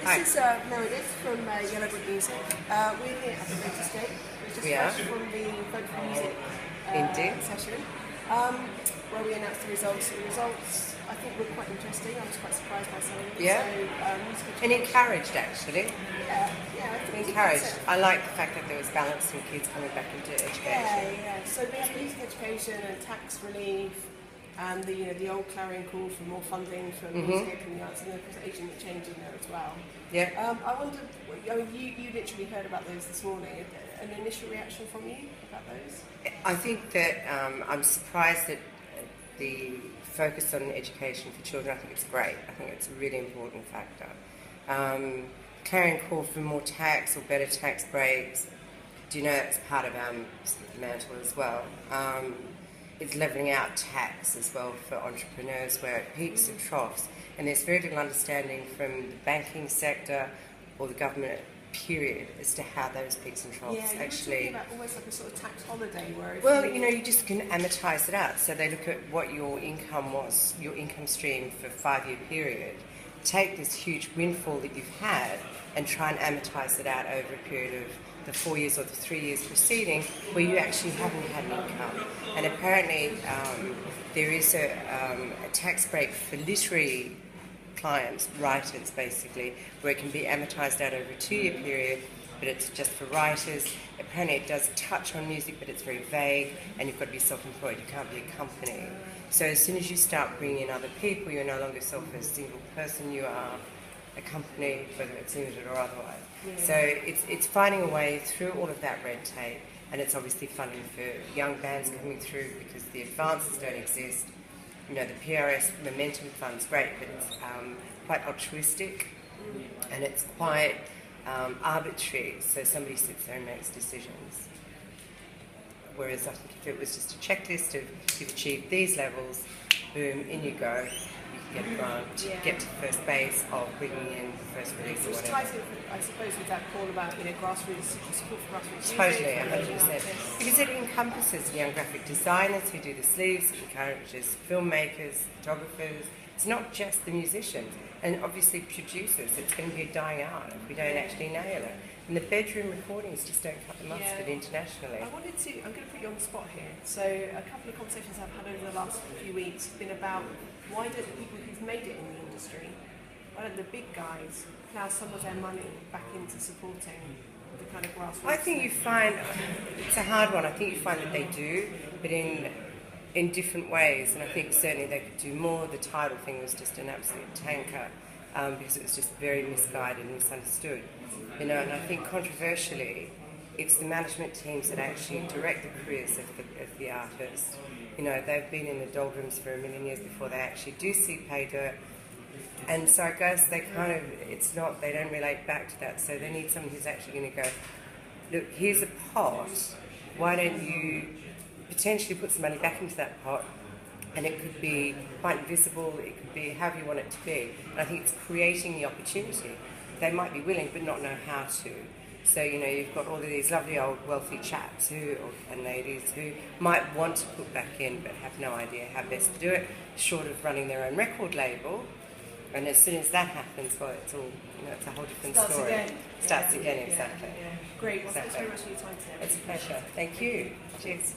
This is Meredith from YellowBrick Music. We're here at the Latest Gate. We're just fresh from the Folk Music session, where we announced the results. The results, I think, were quite interesting. I was quite surprised by some of them. Yeah. So, and encouraged, actually. I think encouraged. I like the fact that there was balance in kids coming back into education. Yeah. So we have music education and tax relief, and the old clarion call for more funding for music and the arts, and there's agent change in there as well. Yeah. I wondered, you literally heard about those this morning. An initial reaction from you about those? I think that I'm surprised that the focus on education for children, I think it's great. I think it's a really important factor. Clarion call for more tax or better tax breaks. Do you know that's part of our mantle as well? It's levelling out tax as well for entrepreneurs where it peaks and troughs, and there's very little understanding from the banking sector or the government period as to how those peaks and troughs actually. About almost like a sort of tax holiday where you just can amortise it out. So they look at what your income was, your income stream for a 5-year period. Take this huge windfall that you've had and try and amortise it out over a period of the 4 years or the 3 years preceding, where you actually haven't had an income. And apparently there is a tax break for literary clients, writers basically, where it can be amortised out over a 2-year period, but it's just for writers. Apparently it does touch on music, but it's very vague, and you've got to be self-employed, you can't be a company. So as soon as you start bringing in other people, you're no longer a single person, you are a company, whether it's limited or otherwise. So it's finding a way through all of that red tape, and it's obviously funding for young bands coming through because the advances don't exist. The PRS Momentum Fund's great, but it's quite altruistic and it's quite arbitrary, so somebody sits there and makes decisions. Whereas I think if it was just a checklist of you've achieved these levels, boom, in you go, you can get a grant to get to first base of bringing in the first release or whatever. Ties in, I suppose, with that call about grassroots support for grassroots totally, music. 100%. Because it encompasses young graphic designers who do the sleeves, it encourages filmmakers, photographers. It's not just the musicians, and obviously producers. It's going to be a dying art if we don't actually nail it. And the bedroom recordings just don't cut the mustard internationally. I'm going to put you on the spot here. So a couple of conversations I've had over the last few weeks have been about why don't the people who've made it in the industry, why don't the big guys plough some of their money back into supporting the kind of grassroots? I think you find, it's a hard one, I think you find that they do, but in different ways, and I think certainly they could do more. The title thing was just an absolute tanker because it was just very misguided and misunderstood. And I think controversially, it's the management teams that actually direct the careers of the artists. They've been in the doldrums for a million years before they actually do see pay dirt. And so I guess they they don't relate back to that. So they need someone who's actually going to go, look, here's a pot, why don't you potentially put some money back into that pot? And it could be quite visible, it could be however you want it to be. And I think it's creating the opportunity. They might be willing but not know how to. So, you've got all of these lovely old wealthy chaps and ladies who might want to put back in but have no idea how best to do it, short of running their own record label. And as soon as that happens, well, it's all, it's a whole different story. Starts again, exactly. Great. Well, thanks very much for your time today. It's a pleasure. Thank you. Cheers.